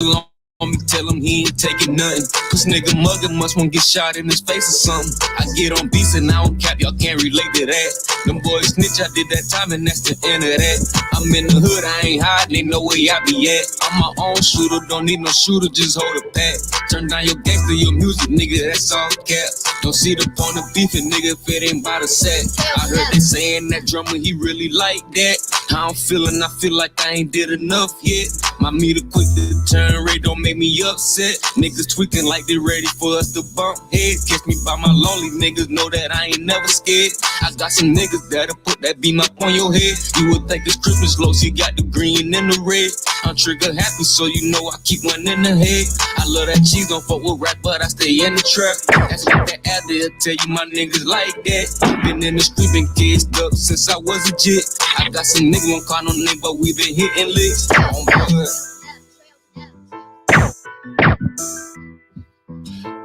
on me, tell him he ain't taking nothing. Cause nigga muggin' must want get shot in his face or something. I get on beats and I don't cap, y'all can't relate to that. Them boys snitch, I did that time and that's the end of that. I'm in the hood, I ain't hiding, ain't no way I be at. I'm my own shooter, don't need no shooter, just hold a pack. Turn down your gangster, your music, nigga, that's all cap. Don't see the point of beefing, nigga, if it ain't by the set. I heard they saying that drummer, he really like that. How I'm feeling, I feel like I ain't did enough yet. My meter quick to turn rate, don't make me upset. Niggas tweaking like they ready for us to bump heads. Catch me by my lonely niggas, know that I ain't never scared. I got some niggas that'll put that beam up on your head. You would think it's Christmas low, she got the green and the red. I'm trigger happy, so you know I keep one in the head. I love that cheese, don't fuck with rap, but I stay in the trap. That's what that ad there tell you my niggas like that. Been in the street, been caged up since I was a jit. I got some niggas won't call no name, but we been hitting licks. Oh my God.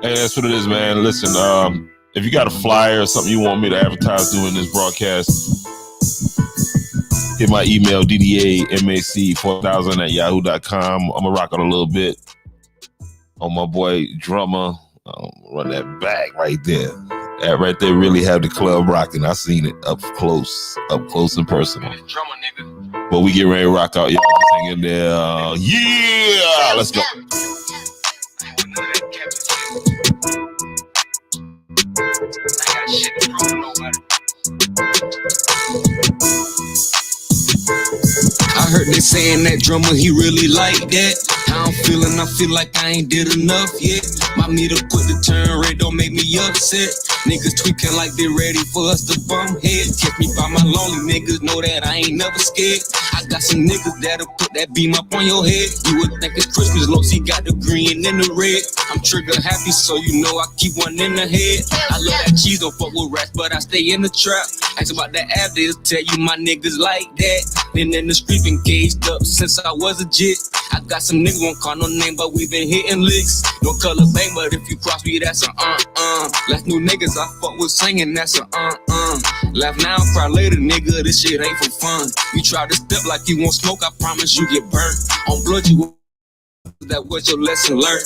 Hey, that's what it is, man. Listen, if you got a flyer or something you want me to advertise during this broadcast, hit my email, ddamac4000@yahoo.com. I'm going to rock on a little bit on my boy Drummer. Run that back right there. That right there really have the club rocking. I seen it up close and personal. Drummer, nigga. But we get ready to rock out. Y'all just hang in there. Yeah! Let's go. I heard they saying that drummer, he really like that. How I'm feeling, I feel like I ain't did enough yet. My meter quick to turn rate, don't make me upset. Niggas tweaking like they ready for us to bump heads. Catch me by my lonely niggas, know that I ain't never scared. I got some niggas that'll put that beam up on your head. You would think it's Christmas low, she got the green and the red. I'm trigger happy, so you know I keep one in the head. I love that cheese, don't fuck with rats, but I stay in the trap. Ask about that app, they'll tell you my niggas like that. Been in the street, been caged up since I was a jit. I got some niggas won't call no name, but we been hitting licks. No color bang, but if you cross me, that's a Last new niggas I fuck with singing, that's a Laugh now, cry later, nigga, this shit ain't for fun. You try to step like you won't smoke, I promise you get burnt. On blood, you that was your lesson learned.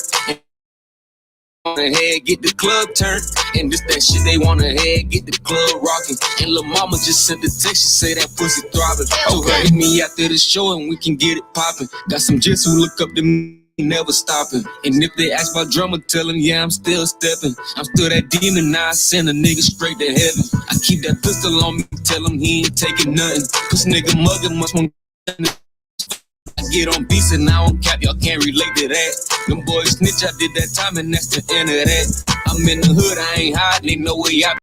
On the head, get the club turned. And this that shit they wanna head, get the club rocking. And lil' mama just sent the text, she say that pussy throbbing. So hit me after the show and we can get it popping. Got some jits who look up to me, never stopping. And if they ask about drummer, tell them, yeah, I'm still stepping. I'm still that demon, now I send a nigga straight to heaven. I keep that pistol on me, tell him he ain't taking nothing. Cause nigga muggin' must want I get on beats and I don't cap, y'all can't relate to that. Them boys snitch, I did that time and that's the end of that. I'm in the hood, I ain't hiding, ain't no way I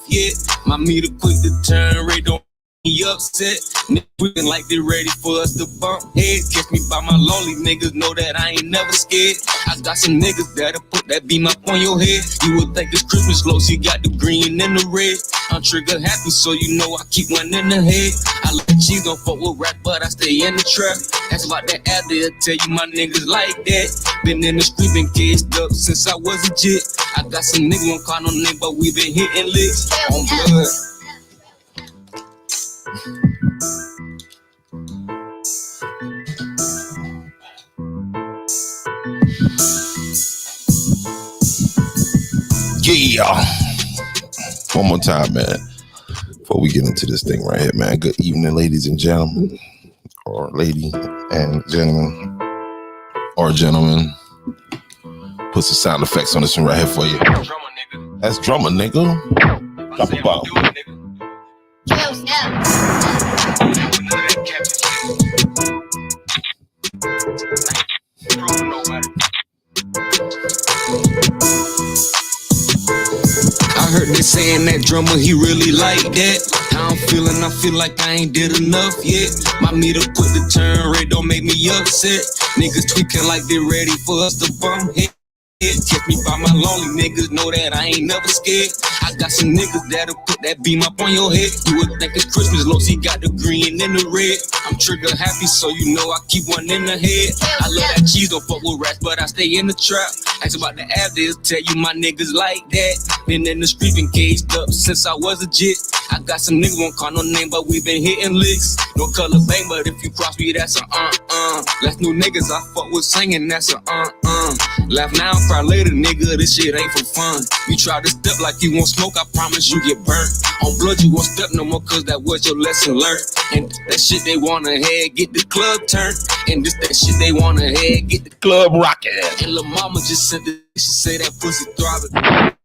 yet. My meter quick to turn, Ray don't me upset. Niggas like they ready for us to bump head. Catch me by my lonely niggas, know that I ain't never scared. I got some niggas that'll put that beam up on your head. You would think it's Christmas close, you got the green and the red. I'm trigger happy, so you know I keep one in the head. I let cheese don't fuck with rap, but I stay in the trap. That's about that ad there, tell you my niggas like that. Been in the street, been caged up since I was a jit. I got some niggas won't call no name, but we been hitting licks on blood. Yeah. One more time, man. Before we get into this thing right here, man. Good evening, ladies and gentlemen. Or lady and gentlemen. Or gentlemen. Put some sound effects on this one right here for you. That's drummer, nigga. Drop a ball. I heard they saying that drummer, he really like that. How I'm feeling, I feel like I ain't did enough yet. My meter quick to turn red, don't make me upset. Niggas tweaking like they ready for us to bump head. Catch me by my lonely niggas, know that I ain't never scared. I got some niggas that'll put that beam up on your head. You would think it's Christmas, low, he got the green and the red. I'm trigger happy, so you know I keep one in the head. I love that cheese, don't fuck with rats, but I stay in the trap. Ask about the address, tell you my niggas like that. Been in the street, been caged up since I was a jit. I got some niggas, won't call no name, but we been hitting licks. No color bang, but if you cross me, that's a Last new niggas I fuck with singing, that's a Laugh now, cry later, nigga, this shit ain't for fun. You try to step like you won't smoke, I promise you get burnt. On blood, you won't step no more, cause that was your lesson learned. And that shit they wanna head, get the club turned. And this that shit they wanna head, get the Club rockin'. and lil' mama just sent it, she say that pussy throbbing.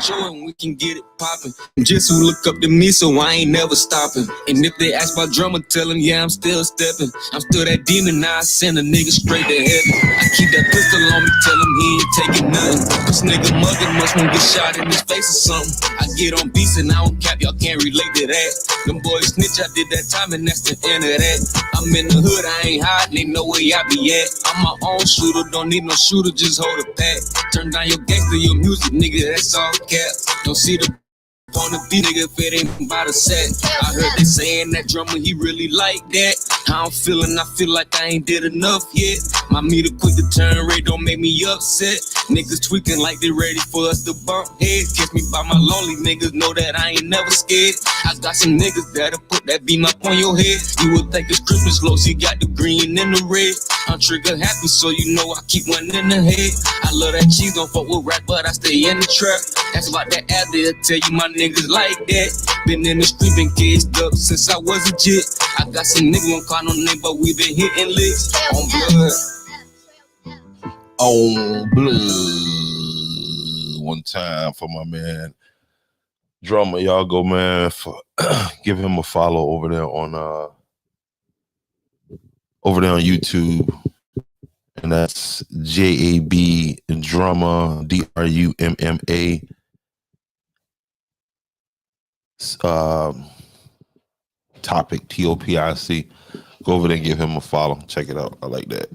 Show and we can get it poppin'. Just who look up to me, so I ain't never stopping. And if they ask about drummer, tell them, yeah, I'm still stepping. I'm still that demon, now I send a nigga straight to heaven. I keep that pistol on me, tell him he ain't taking nothing. This nigga mugging must won't get shot in his face or something. I get on beats and I don't cap, y'all can't relate to that. Them boys snitch, I did that time and that's the end of that. I'm in the hood, I ain't hiding, ain't no way I be at. I'm my own shooter, don't need no shooter, just hold a pack. Turn down your gangster, your music, nigga, that's all cap. Don't see the on the beat, nigga, if it ain't by the set. I heard they saying that drummer, he really like that. How I'm feeling, I feel like I ain't did enough yet. My meter quick to turn red, don't make me upset. Niggas tweaking like they ready for us to bump heads. Catch me by my lonely niggas, know that I ain't never scared. I got some niggas that'll put that beam up on your head. You would think it's Christmas low, he got the green and the red. I'm trigger happy, so you know I keep one in the head. I love that cheese, don't fuck with rap, but I stay in the trap. That's about that ad there, tell you my niggas like that. Been in the street, been caged up since I was a jit. I got some niggas, won't call no name, but we been hitting licks on blood. On blood. One time for my man drummer. Y'all go, man, for give him a follow over there on YouTube. And that's JAB drummer, DRUMMA. Topic TOPIC. Go over there and give him a follow. Check it out. I like that.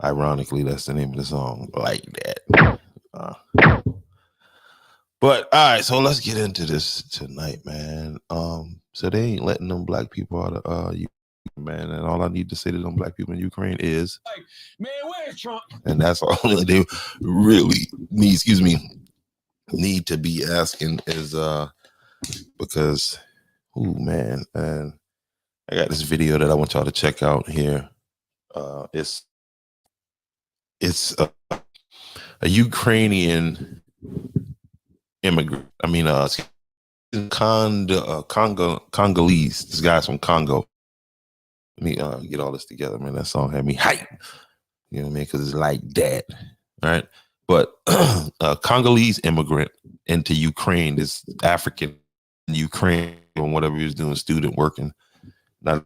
Ironically, that's the name of the song. Like that. But all right, so let's get into this tonight, man. So they ain't letting them black people out of Ukraine, man. And all I need to say to them black people in Ukraine is, like, man, where's Trump? And that's all they really need to be asking is because man, and I got this video that I want y'all to check out here. It's a Ukrainian immigrant. I mean, Congolese. This guy's from Congo. Let me get all this together, man. That song had me hype. You know what I mean? Because it's like that, all right? But a Congolese immigrant into Ukraine, this African Ukraine, or whatever he was doing, student working, not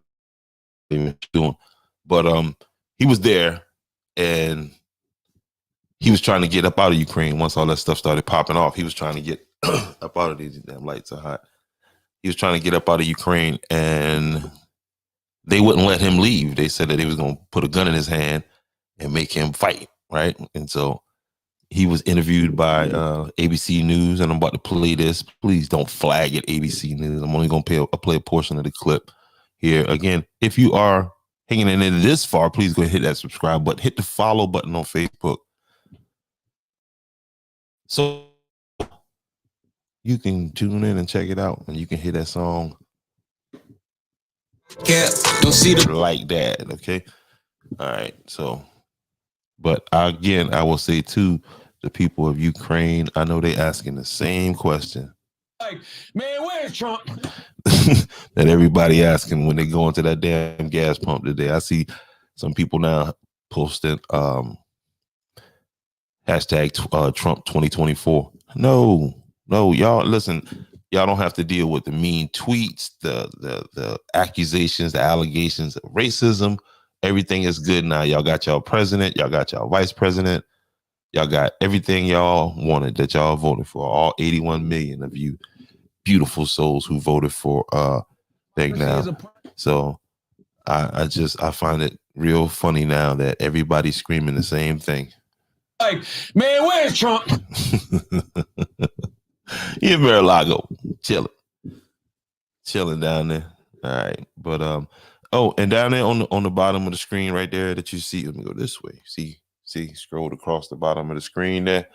even doing. But he was there, and he was trying to get up out of Ukraine once all that stuff started popping off. He was trying to get up out of these damn lights are hot. He was trying to get up out of Ukraine, and they wouldn't let him leave. They said that he was going to put a gun in his hand and make him fight, right? And so he was interviewed by ABC News, and I'm about to play this. Please don't flag it, ABC News. I'm only going to play a portion of the clip here. Again, if you are hanging in there this far, please go ahead and hit that subscribe button. Hit the follow button on Facebook. So you can tune in and check it out, and you can hear that song Don't see the like that, okay? All right, so, but again, I will say to the people of Ukraine, I know they asking the same question. like, man, where's Trump? That everybody asking when they go into that damn gas pump today. I see some people now posting hashtag Trump 2024. No, y'all listen. Y'all don't have to deal with the mean tweets, the accusations, the allegations of racism. Everything is good now. Y'all got y'all president. Y'all got y'all vice president. Y'all got everything y'all wanted that y'all voted for. All 81 million of you beautiful souls who voted for thing now. So I find it real funny now that everybody's screaming the same thing. Like, man, where's Trump? You better Lago, chilling down there. All right, but oh, and down there on the bottom of the screen right there that you see. Let me go this way. See, scrolled across the bottom of the screen there.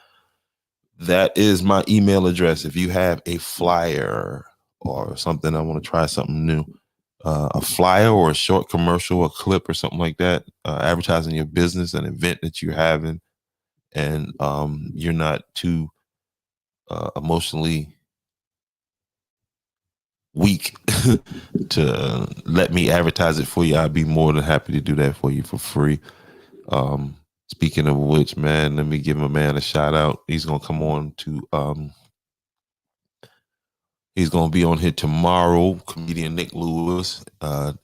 That is my email address. If you have a flyer or something, I want to try something new. A flyer or a short commercial, a clip or something like that, advertising your business, an event that you're having, and you're not too emotionally weak to let me advertise it for you, I'd be more than happy to do that for you for free. Speaking of which, man, let me give my man a shout out. He's gonna come on to he's gonna be on here tomorrow. Comedian Nick Lewis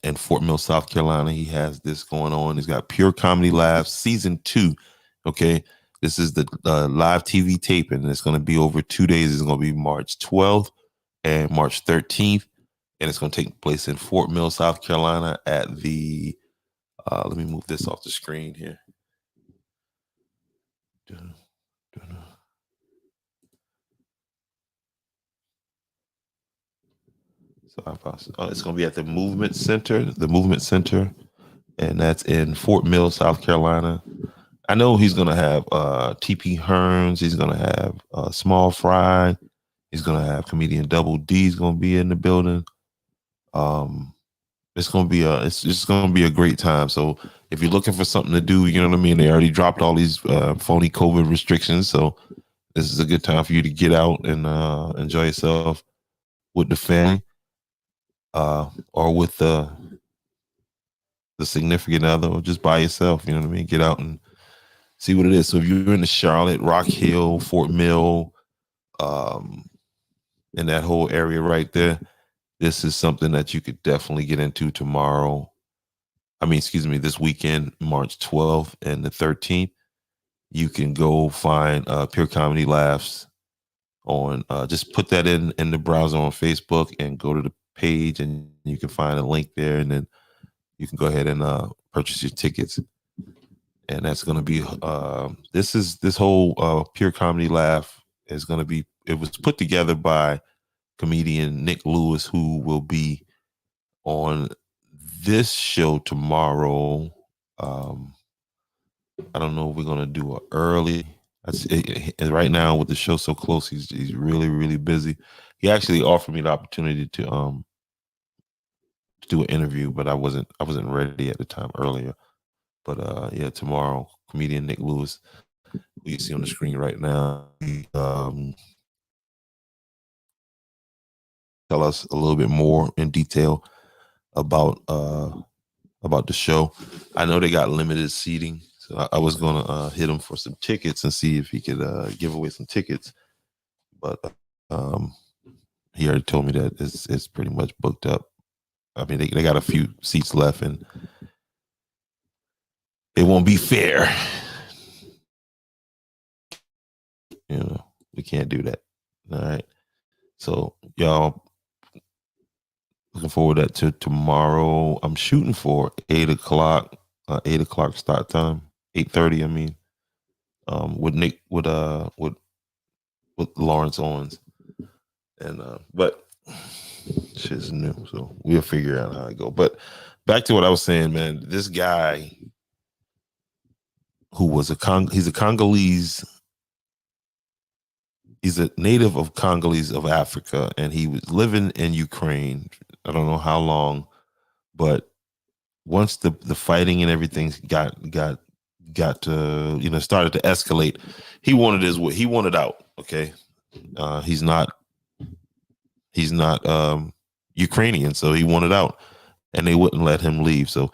in Fort Mill, South Carolina. He has this going on. He's got Pure Comedy Live season 2. Okay, this is the live TV taping. It's gonna be over 2 days. It's gonna be March 12th and March 13th, and it's gonna take place in Fort Mill, South Carolina at the. Let me move this off the screen here. So it's going to be at the Movement Center, and that's in Fort Mill, South Carolina. I know he's going to have TP Hearns. He's going to have Small Fry. He's going to have comedian Double D. Is going to be in the building. It's going to be it's just going to be a great time. So if you're looking for something to do, you know what I mean. They already dropped all these phony COVID restrictions, so this is a good time for you to get out and enjoy yourself with the family, or with the significant other, or just by yourself. You know what I mean. Get out and see what it is. So if you're in the Charlotte, Rock Hill, Fort Mill, in that whole area right there, this is something that you could definitely get into tomorrow. This weekend, March 12th and the 13th. You can go find Pure Comedy Laughs on, just put that in the browser on Facebook and go to the page, and you can find a link there, and then you can go ahead and purchase your tickets. And that's going to be, this whole Pure Comedy Laugh is going to be, it was put together by comedian Nick Lewis, who will be on this show tomorrow. I don't know if we're gonna do it early. Right now with the show so close, he's really, really busy. He actually offered me the opportunity to do an interview, but I wasn't ready at the time earlier. But yeah, tomorrow, comedian Nick Lewis, who you see on the screen right now, tell us a little bit more in detail about the show. I know they got limited seating, so I was gonna hit him for some tickets and see if he could give away some tickets, but he already told me that it's pretty much booked up. I mean, they got a few seats left, and it won't be fair we can't do that. All right. So y'all, looking forward to tomorrow. I'm shooting for 8:00, 8:00 start time, 8:30. I mean, with Nick, with Lawrence Owens, and but shit's new, so we'll figure out how it go. But back to what I was saying, man. This guy who was he's a Congolese. He's a native of Congolese of Africa, and he was living in Ukraine. I don't know how long, but once the fighting and everything got to started to escalate, he wanted out. Okay, he's not Ukrainian, so he wanted out, and they wouldn't let him leave. So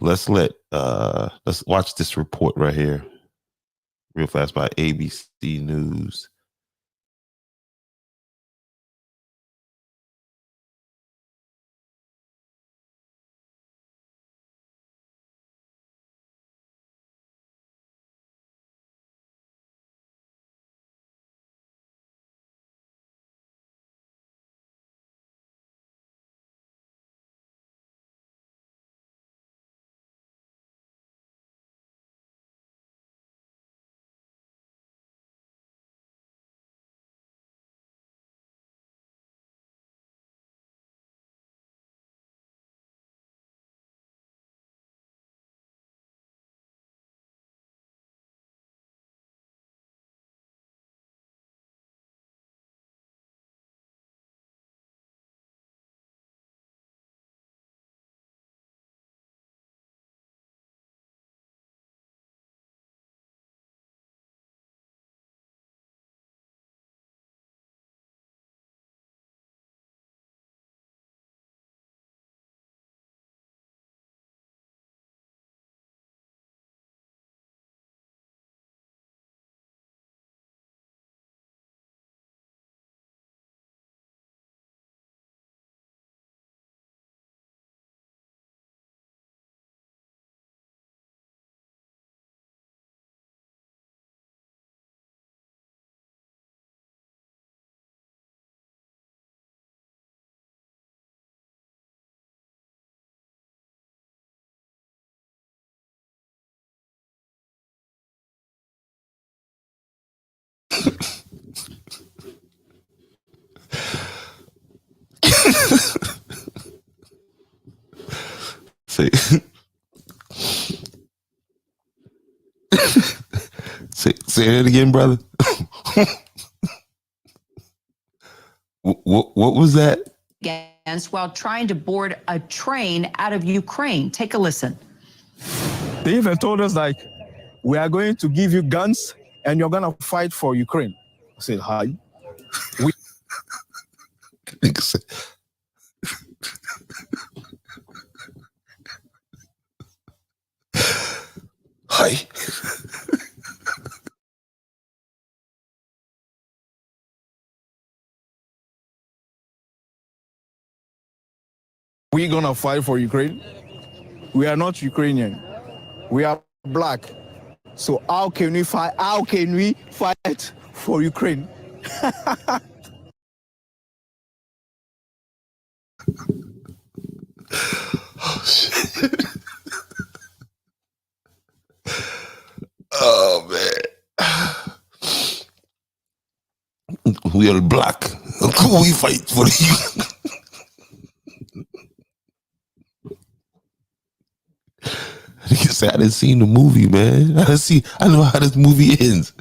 let's watch this report right here, real fast, by ABC News. Say, say it again, brother. What was that? While trying to board a train out of Ukraine. Take a listen. They even told us, like, we are going to give you guns and you're going to fight for Ukraine. I said, hi. Hi. We're going to fight for Ukraine. We are not Ukrainian. We are black. So how can we fight? How can we fight for Ukraine? Oh shit. Oh man. We are black. How can we fight for you? Nigga said, I didn't see the movie, man. I know how this movie ends.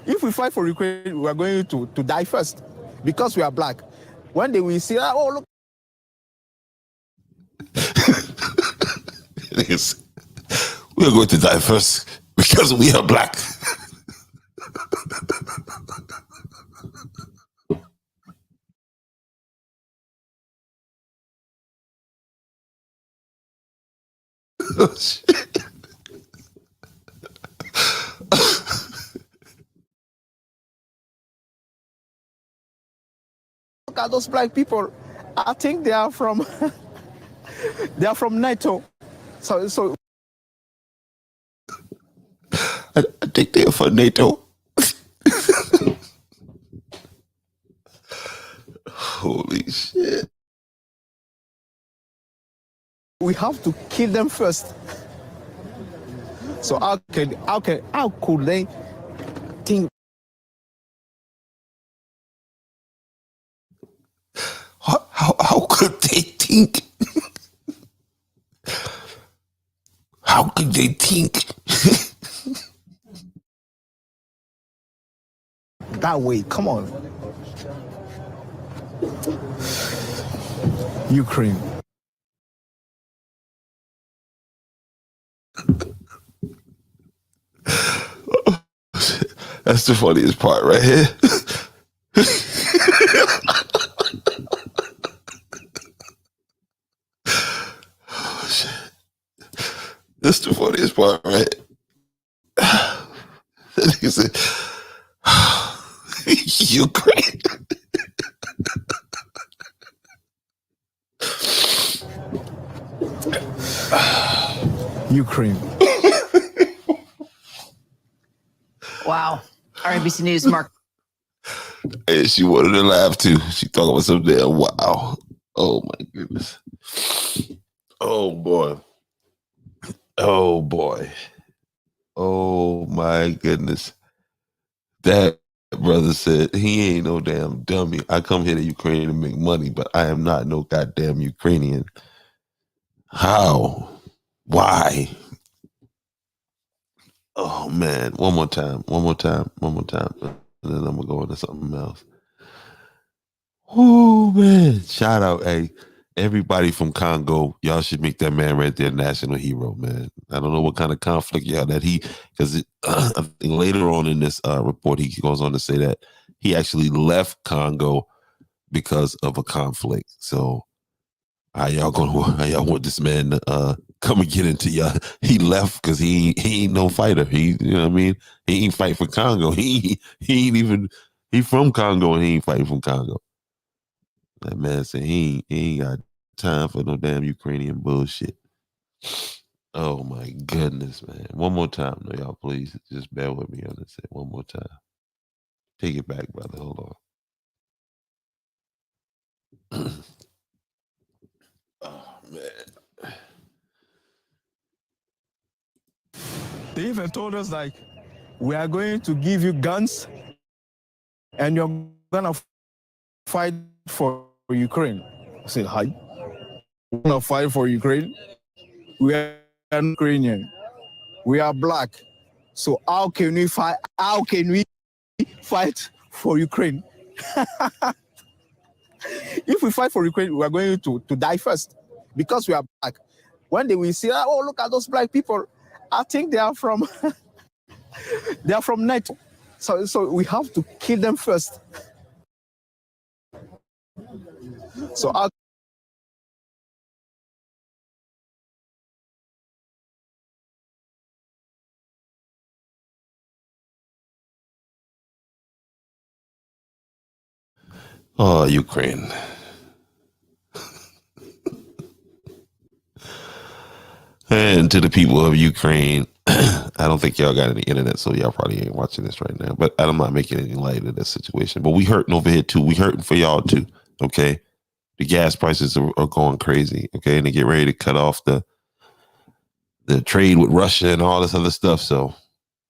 If we fight for Ukraine, we are going to die first because we are black. One day we see, oh, look. We are going to die first because we are black. Oh, shit. Look at those black people. I think they are from they are from NATO. So right there for NATO. Holy shit. We have to kill them first. So how could they think? How could they think? How could they think? That way, come on. Ukraine. That's the funniest part right here. Oh, shit. That's the funniest part, right? That nigga said, Ukraine. Ukraine. Wow. RNBC News, Mark. And she wanted to laugh too. She talking about some damn wow. Oh my goodness. Oh boy. Oh boy. Oh my goodness. That brother said he ain't no damn dummy. I come here to Ukraine to make money, but I am not no goddamn Ukrainian. How? Why? Oh man. One more time. And then I'm gonna go into something else. Oh man. Shout out, hey. Everybody from Congo, y'all should make that man right there national hero, man. I don't know what kind of conflict y'all that because I think later on in this report, he goes on to say that he actually left Congo because of a conflict. So how y'all want this man to come and get into y'all? He left because he ain't no fighter. You know what I mean? He ain't fight for Congo. He from Congo and he ain't fighting from Congo. That man said he ain't got time for no damn Ukrainian bullshit. Oh my goodness, man. One more time, though, y'all, please. Just bear with me on this. One more time. Take it back, brother. Hold on. Oh, man. They even told us, like, we are going to give you guns and you're going to fight for Ukraine. I said, hi. We're going to fight for Ukraine. We are Ukrainian. We are black. So how can we fight? How can we fight for Ukraine? If we fight for Ukraine, we are going to die first because we are black. When they will see, oh, look at those black people. I think they are from NATO. So we have to kill them first. So Oh, Ukraine. And to the people of Ukraine, I don't think y'all got any internet, so y'all probably ain't watching this right now. But I'm not making any light of that situation. But we hurting over here too. We hurting for y'all too. Okay. The gas prices are going crazy. Okay. And they get ready to cut off the trade with Russia and all this other stuff. So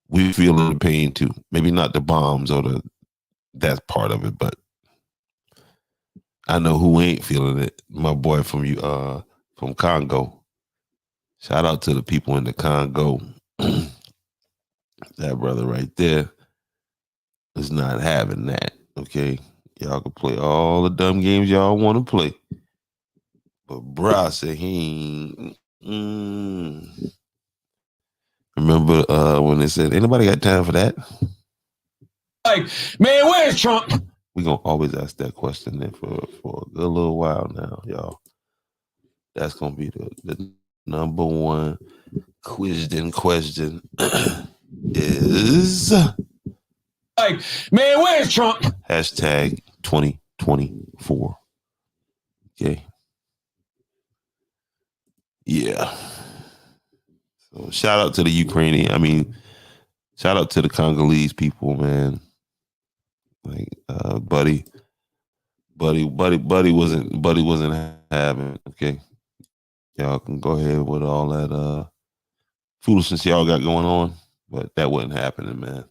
we feel the pain too. Maybe not the bombs or that part of it, but I know who ain't feeling it. My boy from Congo. Shout out to the people in the Congo. That brother right there is not having that. Okay. Y'all can play all the dumb games y'all want to play. But bruh said he ain't. Remember when they said, ain't nobody got time for that? Like, man, where's Trump? We're going to always ask that question there for a good little while now, y'all. That's going to be the number one question is... Like, man, where's Trump? Hashtag 2024. Okay. Yeah. So shout out to the Ukrainian. I mean, Shout out to the Congolese people, man. Like Buddy wasn't having it, okay. Y'all can go ahead with all that foolishness y'all got going on, but that wasn't happening, man.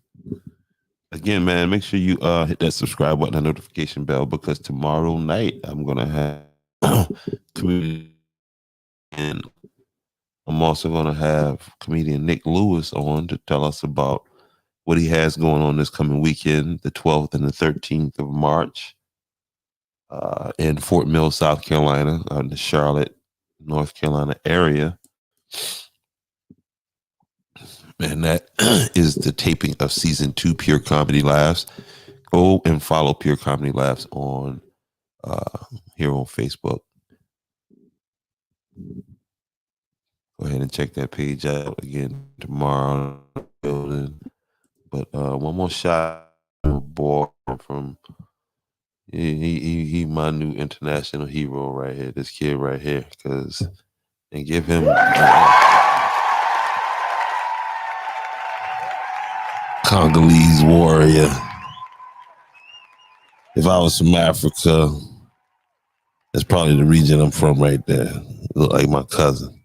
Again, man, make sure you hit that subscribe button and notification bell, because tomorrow night I'm gonna have comedian. I'm also gonna have comedian Nick Lewis on to tell us about what he has going on this coming weekend, the 12th and the 13th of March, in Fort Mill, South Carolina, out in the Charlotte, North Carolina area. And that is the taping of season 2 Pure Comedy Laughs. Go and follow Pure Comedy Laughs on here on Facebook. Go ahead and check that page out again tomorrow. But one more shot, boy, from he my new international hero right here. This kid right here, and give him. Congolese warrior. If I was from Africa, that's probably the region I'm from right there. Look like my cousin.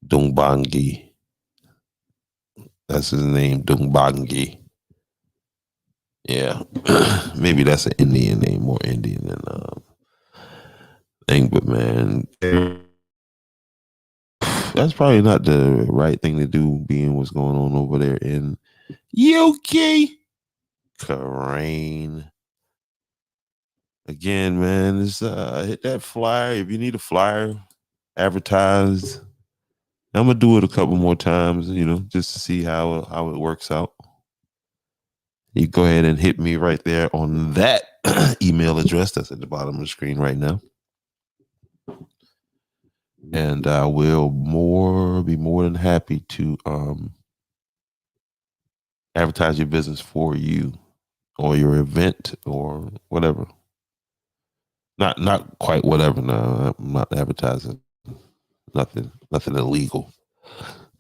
Dumbangi. That's his name, Dumbangi. Yeah. Maybe that's an Indian name, more Indian than thing, but man, that's probably not the right thing to do, being what's going on over there in UKRAIN. Again, man, just hit that flyer. If you need a flyer, advertise. I'm gonna do it a couple more times, just to see how it works out. You go ahead and hit me right there on that email address that's at the bottom of the screen right now. And I will be more than happy to advertise your business for you or your event or whatever. Not quite whatever. No, I'm not advertising nothing illegal.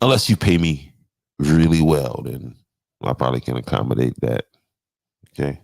Unless you pay me really well, then I probably can accommodate that. Okay.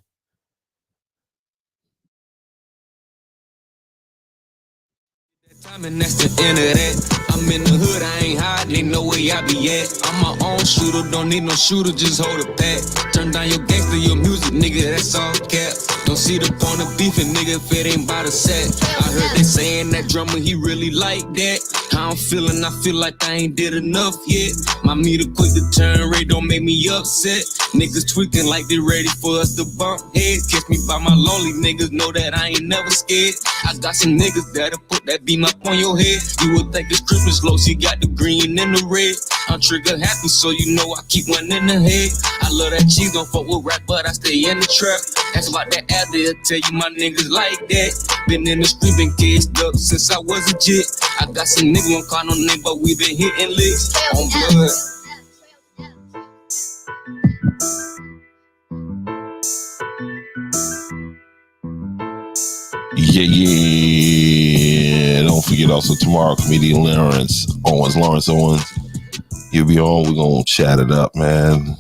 And that's the end of that. I'm in the hood, I ain't hiding, they know where I be at. I'm my own shooter, don't need no shooter, just hold a pack. Turn down your gangster, your music, nigga, that's all cap. Don't see the point of beefing, nigga, if it ain't by the set. I heard they saying that drummer, he really like that. How I'm feeling, I feel like I ain't did enough yet. My meter quick to turn rate, don't make me upset. Niggas tweaking like they ready for us to bump heads. Catch me by my lonely niggas, know that I ain't never scared. I got some niggas that'll put that beam up on your head. You would think it's Christmas low, she got the green and the red. I'm trigger happy, so you know I keep one in the head. I love that cheese, don't fuck with rap, but I stay in the trap. That's why that ad there tell you my niggas like that. Been in the street, been cased up since I was a jit. I got some niggas, won't call no name, but we been hitting licks on blood. Yeah. Don't forget also tomorrow, comedian Lawrence Owens. He'll be on. We're gonna chat it up, man.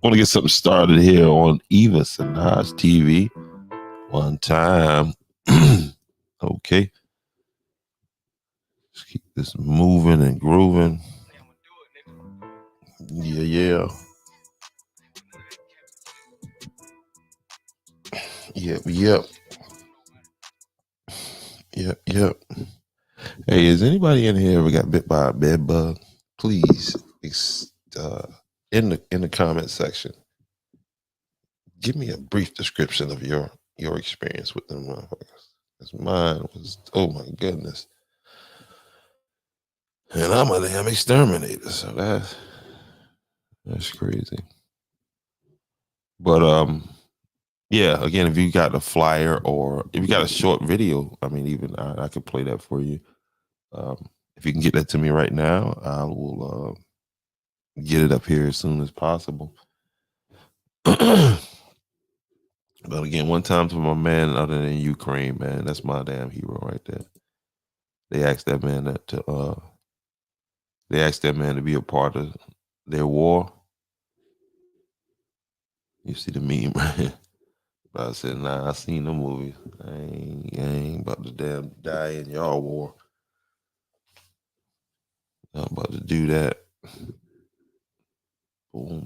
Want to get something started here on Eva Sinaj TV. One time. Okay. Let's keep this moving and grooving. Yeah. Yep. Hey, has anybody in here ever got bit by a bed bug? Please, in the comment section, give me a brief description of your experience with them motherfuckers. Because mine was, oh my goodness. And I'm a damn exterminator, so that's crazy. But yeah, again, if you got a flyer or if you got a short video, I mean, even I could play that for you. If you can get that to me right now, I will get it up here as soon as possible. But again, one time for my man other than Ukraine, man, that's my damn hero right there. They asked that man to be a part of their war. You see the meme, right? But I said, nah, I seen the movie. I ain't about to damn die in y'all war. I'm about to do that. Boom.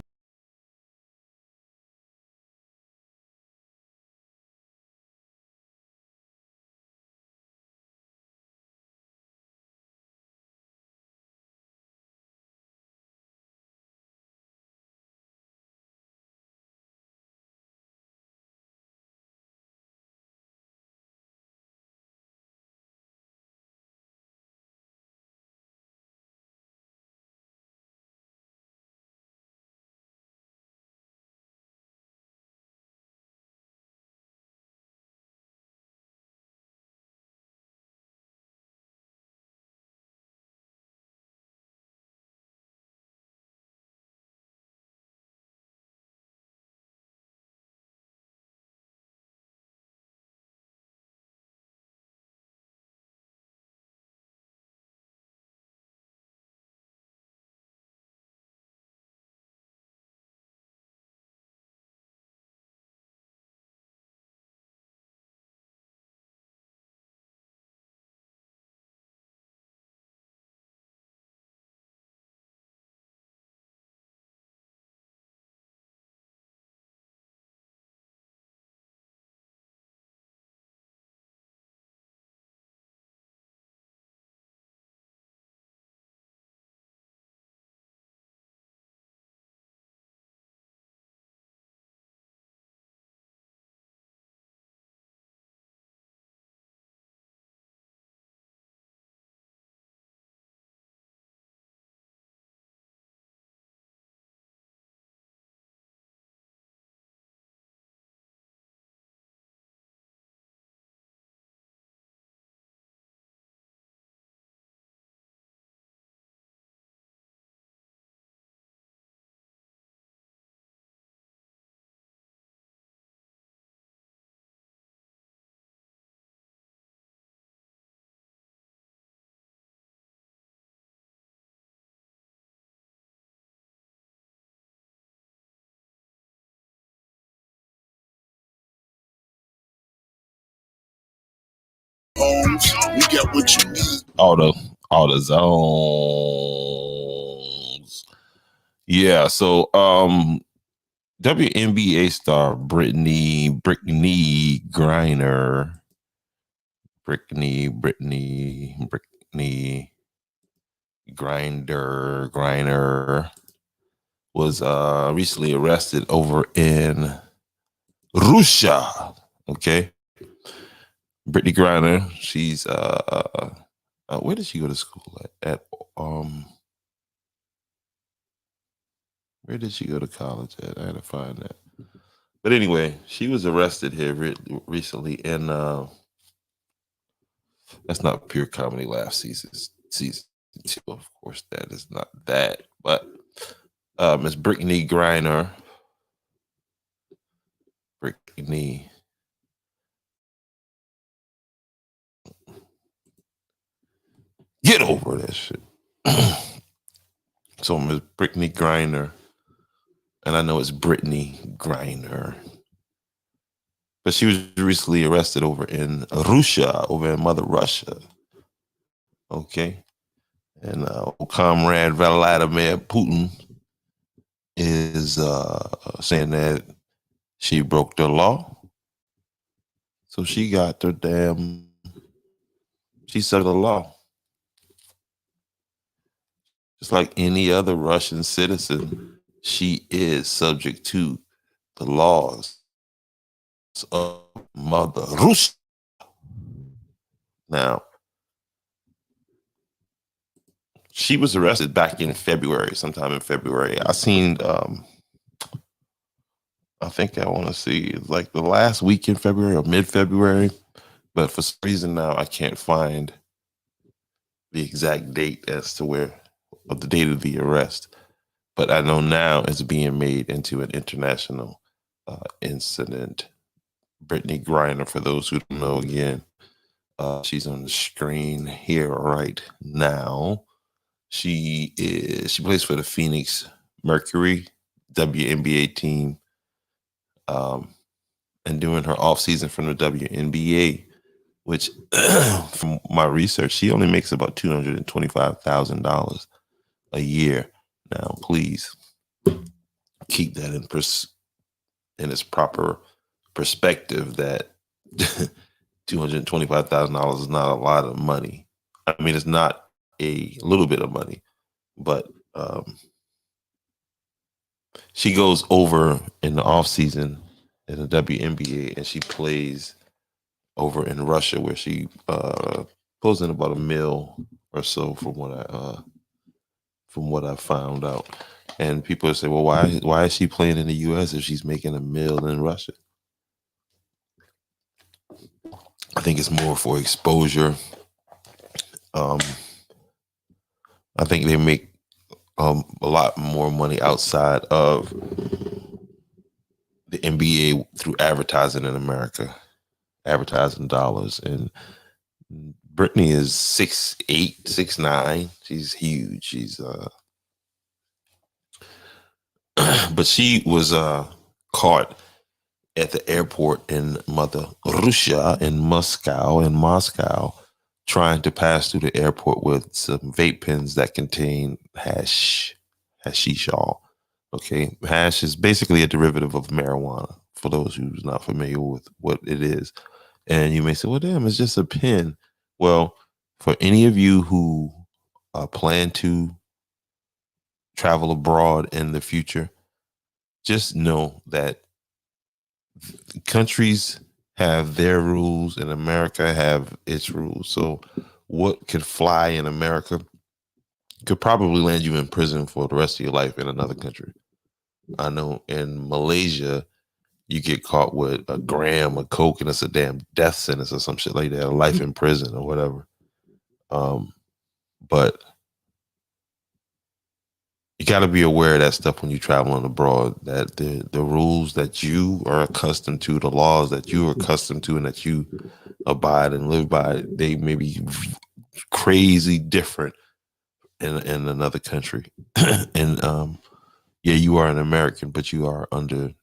We got what you need. All the zones. Yeah, so WNBA star Brittany Griner. Brittany Griner was recently arrested over in Russia. Okay. Brittany Griner, she's where did she go to school at where did she go to college at? I had to find that. But anyway, she was arrested here recently, and that's not pure comedy laugh season. Season 2, of course, that is not that. But Miss Brittany Griner, Brittany, get over that shit. So Miss Brittany Griner, and I know it's Brittany Griner, but she was recently arrested over in Russia, over in Mother Russia. Okay. And comrade Vladimir Putin is saying that she broke the law. So she got she said the law. Just like any other Russian citizen, she is subject to the laws of Mother Russia. Now, she was arrested back in February, sometime in February. I seen, I think I want to see like the last week in February or mid-February, but for some reason now I can't find the exact date as to of the date of the arrest. But I know now it's being made into an international incident. Brittany Griner, for those who don't know, again, she's on the screen here right now. She plays for the Phoenix Mercury WNBA team. And during her off season from the WNBA, which from my research, she only makes about $225,000 a year. Now, please keep that in its proper perspective that $225,000 is not a lot of money. I mean, it's not a little bit of money, but she goes over in the off season in the WNBA and she plays over in Russia where she pulls in about $1 million or so from what I found out. And people say, well, why is she playing in the US if she's making $1 million in Russia? I think it's more for exposure. I think they make a lot more money outside of the NBA through advertising in America, advertising dollars. And Brittany is 6'8", 6'9". She's huge. She's but she was caught at the airport in Mother Russia in Moscow, trying to pass through the airport with some vape pens that contain hashish. Okay, hash is basically a derivative of marijuana. For those who's not familiar with what it is, and you may say, "Well, damn, it's just a pen." Well, for any of you who plan to travel abroad in the future, just know that countries have their rules and America have its rules. So what could fly in America could probably land you in prison for the rest of your life in another country. I know in Malaysia, you get caught with a gram of coke and it's a damn death sentence or some shit like that, a life in prison or whatever. But you got to be aware of that stuff when you're traveling abroad, that the rules that you are accustomed to, the laws that you are accustomed to and that you abide and live by, they may be crazy different in another country. And yeah, you are an American, but you are under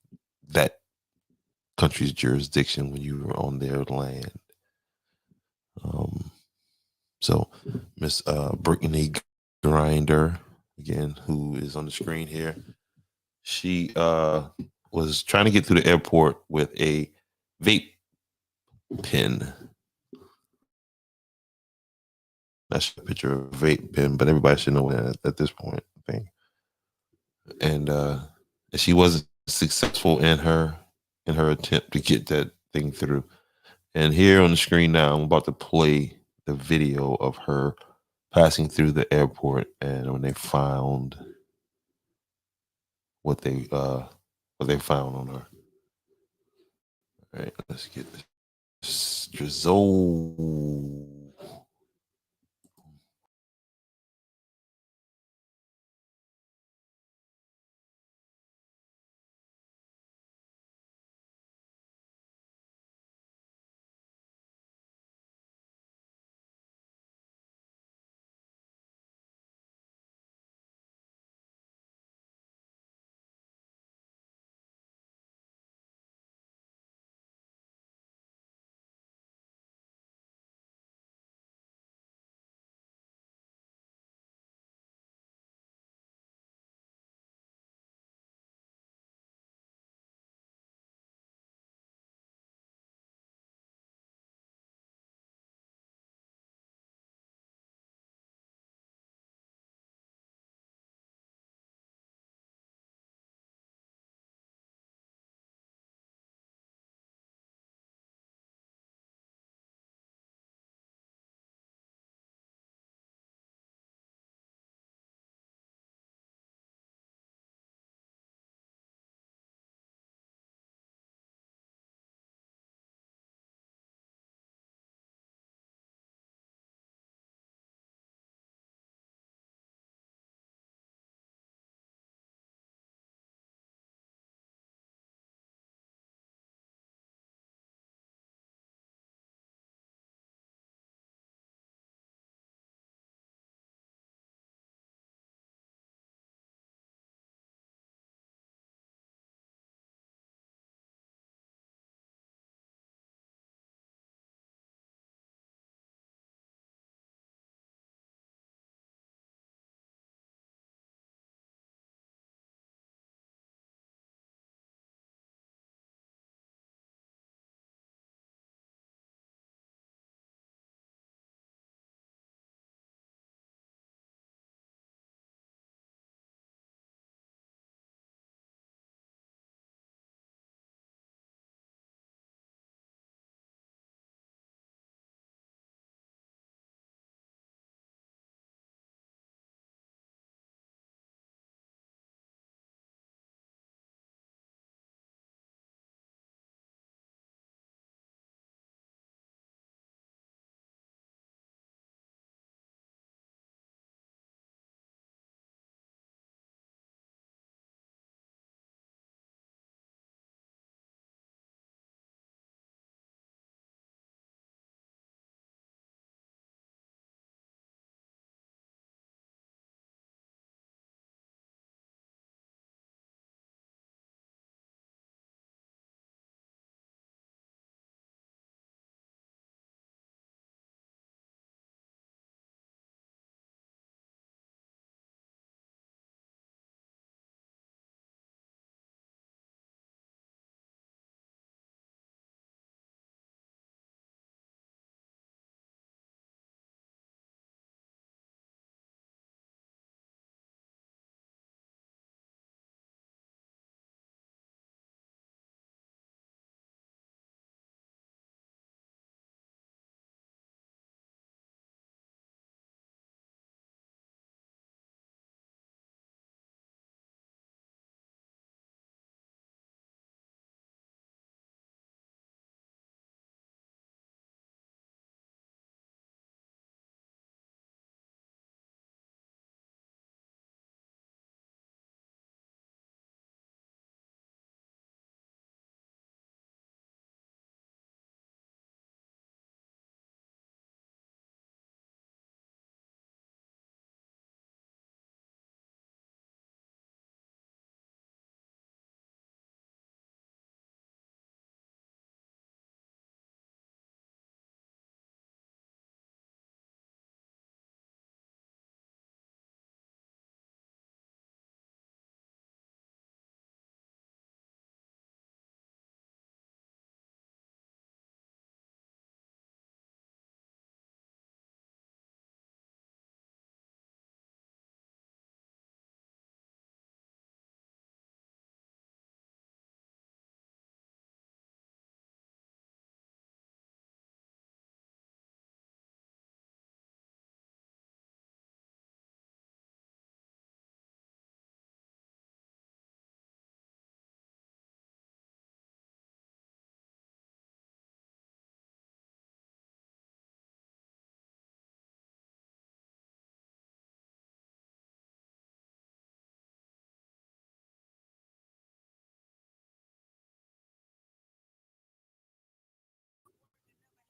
that country's jurisdiction when you are on their land. So Miss Brittany Grinder, again, who is on the screen here, she was trying to get through the airport with a vape pen. That's a picture of a vape pen, but everybody should know that at this point, I think. And she wasn't successful in her attempt to get that thing through. And here on the screen now, I'm about to play the video of her passing through the airport, and when they found what they found on her. All right, let's get this drizzle.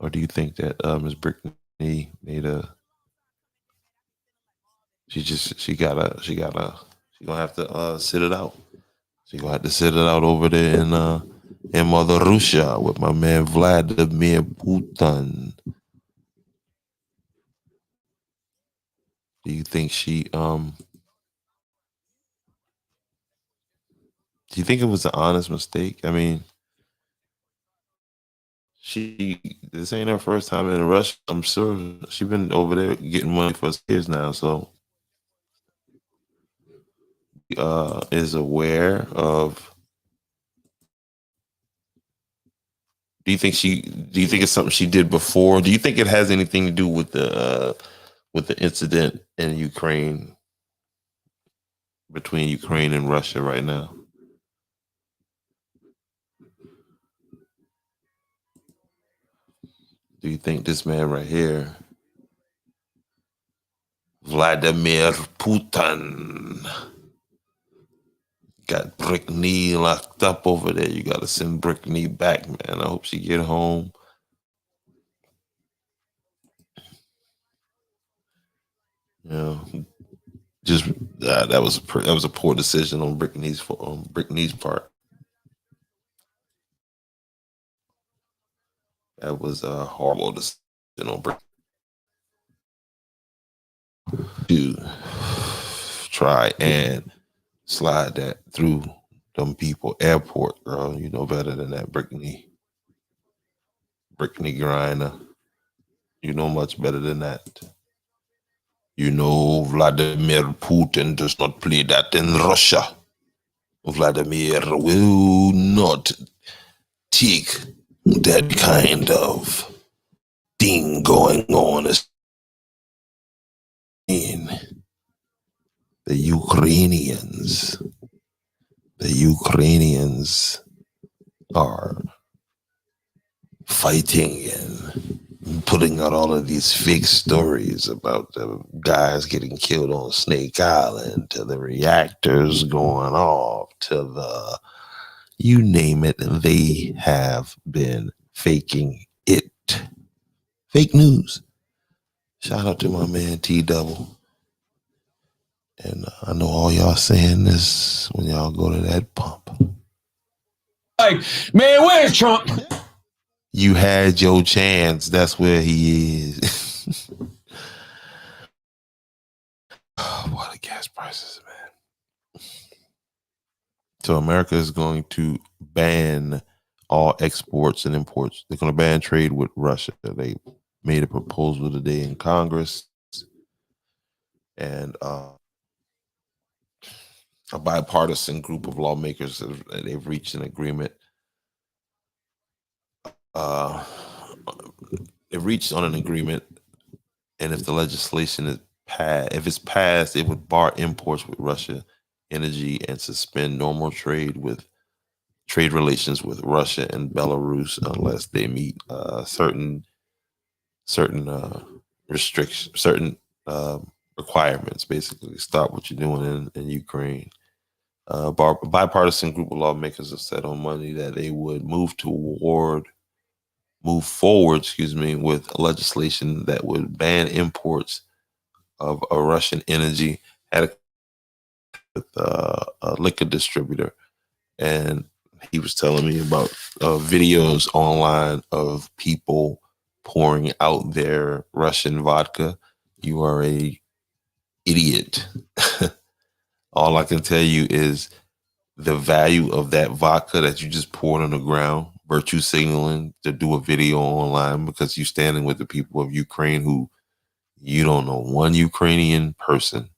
Or do you think that Ms. Brittany made a she gonna have to sit it out. She gonna have to sit it out over there in Mother Russia with my man Vladimir Putin. Do you think do you think it was an honest mistake? I mean, this ain't her first time in Russia. I'm sure she's been over there getting money for years now, so is aware of. Do you think it's something she did before? Do you think it has anything to do with the incident in Ukraine, between Ukraine and Russia right now? Do you think this man right here, Vladimir Putin, got Brittany locked up over there? You got to send Brittany back, man. I hope she get home. You know, just that was a poor decision on Brittany's part. That was a horrible decision on Brittany to try and slide that through them people airport, girl. You know better than that, Brittany Griner. You know much better than that. You know Vladimir Putin does not play that in Russia. Vladimir will not take that kind of thing going on in the Ukrainians. The Ukrainians are fighting and putting out all of these fake stories about the guys getting killed on Snake Island, to the reactors going off, to the you name it. They have been faking it. Fake news. Shout out to my man T Double. And I know all y'all saying this when y'all go to that pump. Like, man, where's Trump? You had your chance. That's where he is. What the gas prices, man. So America is going to ban all exports and imports. They're going to ban trade with Russia. They made a proposal today in Congress. And a bipartisan group of lawmakers, they've reached an agreement. They've reached on an agreement, and if the legislation is passed, it would bar imports with Russia energy and suspend normal trade relations with Russia and Belarus unless they meet certain restrictions, certain requirements. Basically, stop what you're doing in Ukraine. A bipartisan group of lawmakers have said on Monday that they would move forward, with legislation that would ban imports of a Russian energy at a liquor distributor. And he was telling me about videos online of people pouring out their Russian vodka. You are a idiot. All I can tell you is the value of that vodka that you just poured on the ground, virtue signaling to do a video online because you're standing with the people of Ukraine who you don't know one Ukrainian person.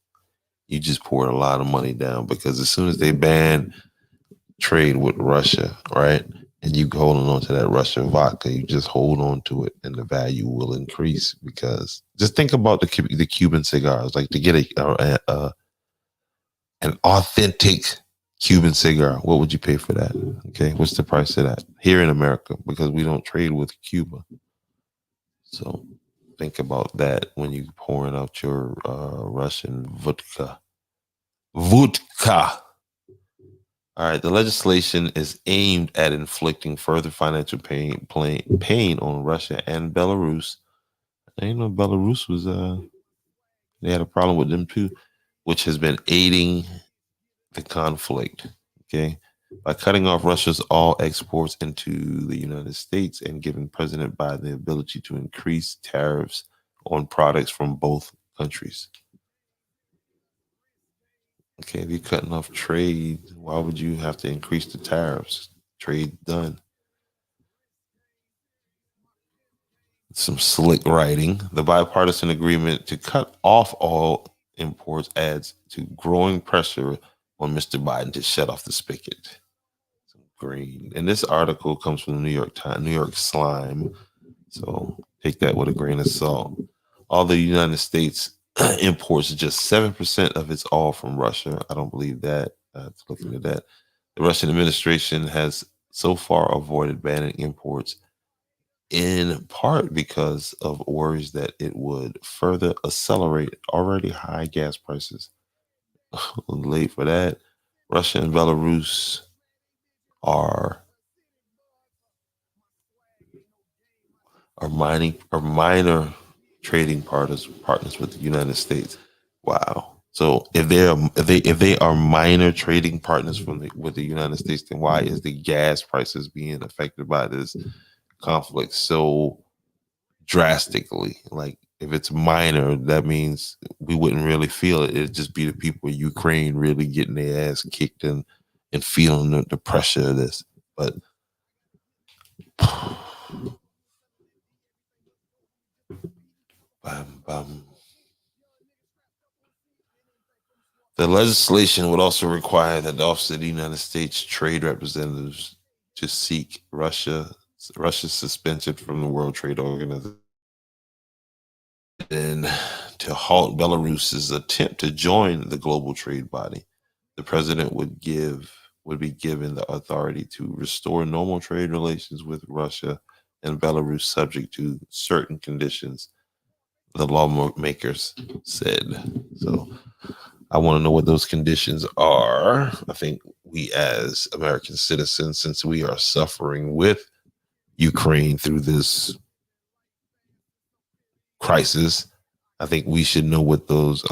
You just poured a lot of money down because as soon as they ban trade with Russia, right, and you holding on to that Russian vodka, you just hold on to it and the value will increase. Because just think about the Cuban cigars, like to get an authentic Cuban cigar, what would you pay for that? Okay, what's the price of that here in America? Because we don't trade with Cuba. So think about that when you're pouring out your Russian vodka. Vodka. All right, the legislation is aimed at inflicting further financial pain on Russia and Belarus. I didn't know Belarus was they had a problem with them too, which has been aiding the conflict. Okay, by cutting off Russia's all exports into the United States and giving President Biden the ability to increase tariffs on products from both countries. Okay, if you're cutting off trade, why would you have to increase the tariffs? Trade done. Some slick writing. The bipartisan agreement to cut off all imports adds to growing pressure on Mr. Biden to shut off the spigot. Some green. And this article comes from the New York Times, New York Slime. So take that with a grain of salt. All the United States imports just 7% of its all from Russia. I don't believe that. Looking at that, the Russian administration has so far avoided banning imports in part because of worries that it would further accelerate already high gas prices. Late for that. Russia and Belarus are minor trading partners with the United States. Wow. So if they are minor trading partners with the United States, then why is the gas prices being affected by this conflict so drastically? Like if it's minor, that means we wouldn't really feel it. It'd just be the people in Ukraine really getting their ass kicked and feeling the pressure of this. But bam, bam. The legislation would also require that the Office of the United States trade representatives to seek Russia's suspension from the World Trade Organization and to halt Belarus's attempt to join the global trade body. The president would be given the authority to restore normal trade relations with Russia and Belarus subject to certain conditions, the lawmakers said. So I want to know what those conditions are. I think we, as American citizens, since we are suffering with Ukraine through this crisis, I think we should know what those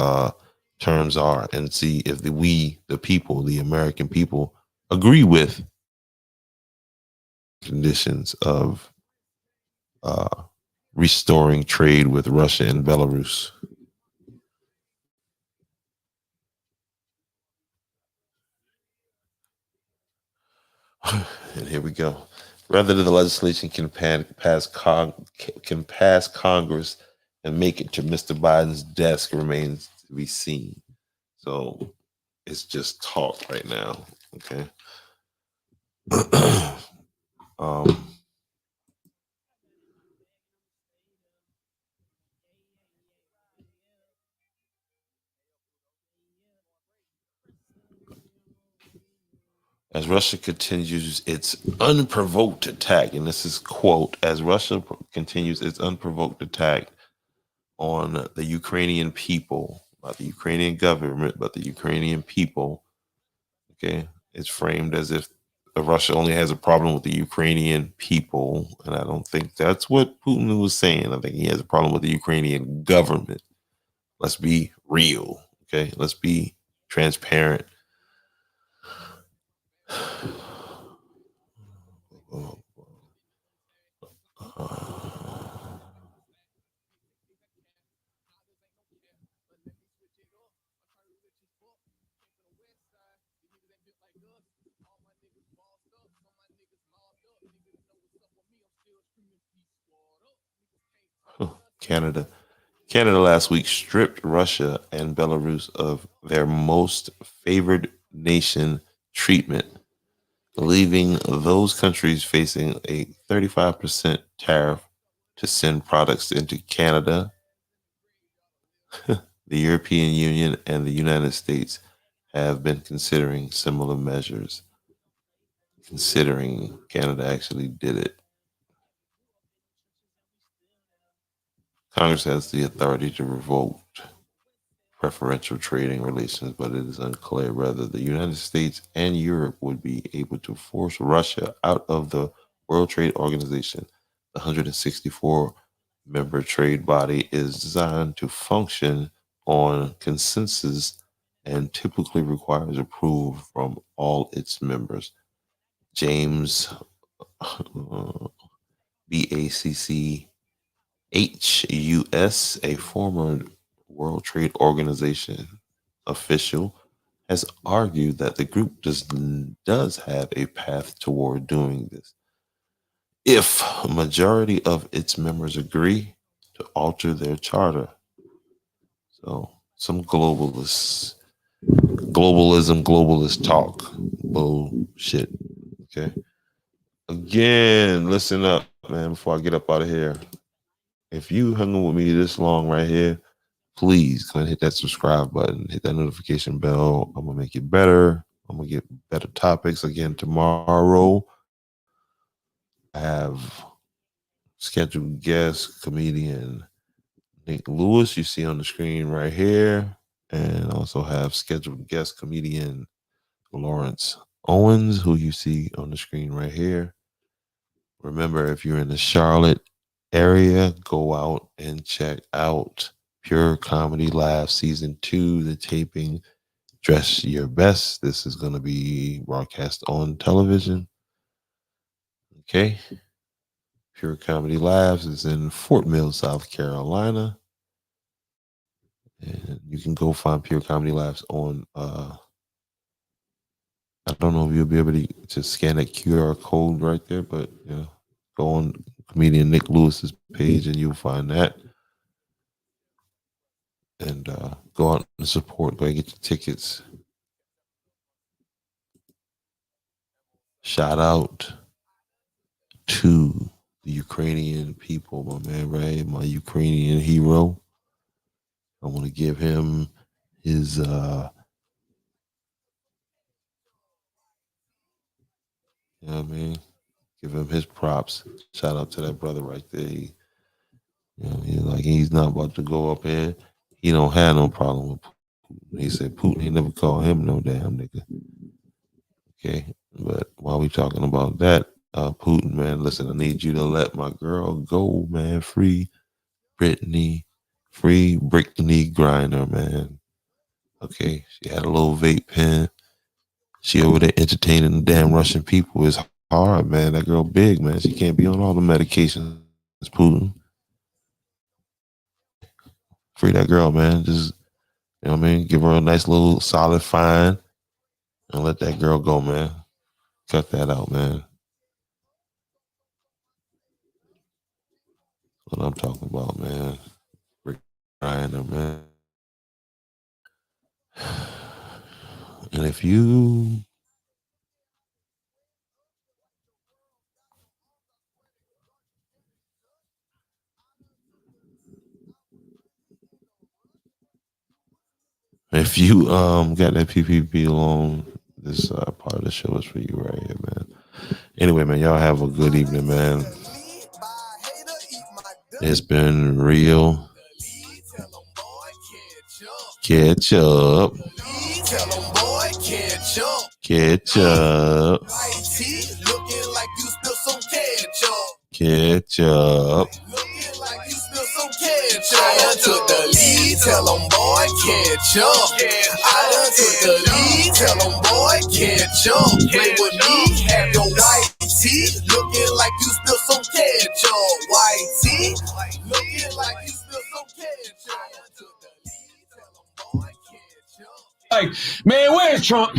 terms are and see if the people, the American people, agree with conditions of restoring trade with Russia and Belarus. And here we go. Rather than the legislation can pass Congress and make it to Mr. Biden's desk remains to be seen. So it's just talk right now. Okay. um, as Russia continues its unprovoked attack, and this is quote, as Russia continues its unprovoked attack on the Ukrainian people, not the Ukrainian government, but the Ukrainian people. Okay. It's framed as if Russia only has a problem with the Ukrainian people. And I don't think that's what Putin was saying. I think he has a problem with the Ukrainian government. Let's be real. Okay. Let's be transparent. Canada. Canada last week stripped Russia and Belarus of their most favored nation treatment, leaving those countries facing a 35% tariff to send products into Canada. The European Union and the United States have been considering similar measures. Considering Canada actually did it. Congress has the authority to revoke preferential trading relations, but it is unclear whether the United States and Europe would be able to force Russia out of the World Trade Organization. The 164-member trade body is designed to function on consensus and typically requires approval from all its members. James BACC HUS, a former World Trade Organization official, has argued that the group does have a path toward doing this if a majority of its members agree to alter their charter. So some globalist talk. Bullshit. Okay. Again, listen up, man, before I get up out of here. If you hung with me this long right here, please go ahead and hit that subscribe button, hit that notification bell. I'm going to make it better. I'm going to get better topics again tomorrow. I have scheduled guest comedian Nick Lewis, you see on the screen right here. And also have scheduled guest comedian Lawrence Owens, who you see on the screen right here. Remember, if you're in the Charlotte area, go out and check out Pure Comedy Live Season 2, the taping. Dress Your Best. This is going to be broadcast on television. Okay. Pure Comedy Labs is in Fort Mill, South Carolina. And you can go find Pure Comedy Labs on, I don't know if you'll be able to scan that QR code right there, but yeah, go on comedian Nick Lewis's page and you'll find that. And go out and support. Go and get your tickets. Shout out to the Ukrainian people, my man, right? My Ukrainian hero. I want to give him his you know what I mean? Give him his props. Shout out to that brother right there. He, you know, he's not about to go up here. He don't have no problem with Putin. He said Putin, he never called him no damn nigga. Okay. But while we talking about that, Putin, man, listen, I need you to let my girl go, man. Free Brittany Griner, man. Okay. She had a little vape pen. She over there entertaining the damn Russian people. Is hard, man. That girl big, man. She can't be on all the medications, Putin. Free that girl, man. Just, you know what I mean? Give her a nice little solid fine and let that girl go, man. Cut that out, man. What I'm talking about, man. Rick Griner, man. And if you got that PPP loan, this part of the show is for you right here, man. Anyway, man, y'all have a good evening, man. It's been real. Catch up. Catch up. Catch up. I done took the lead, tell them boy, catch up. I done took the lead, tell them boy, catch up. Play with me, have your white tee, looking like you still some ketchup. White tee, looking like you still some ketchup. I done took the lead, tell them boy, catch up. Like, man, where's Trump?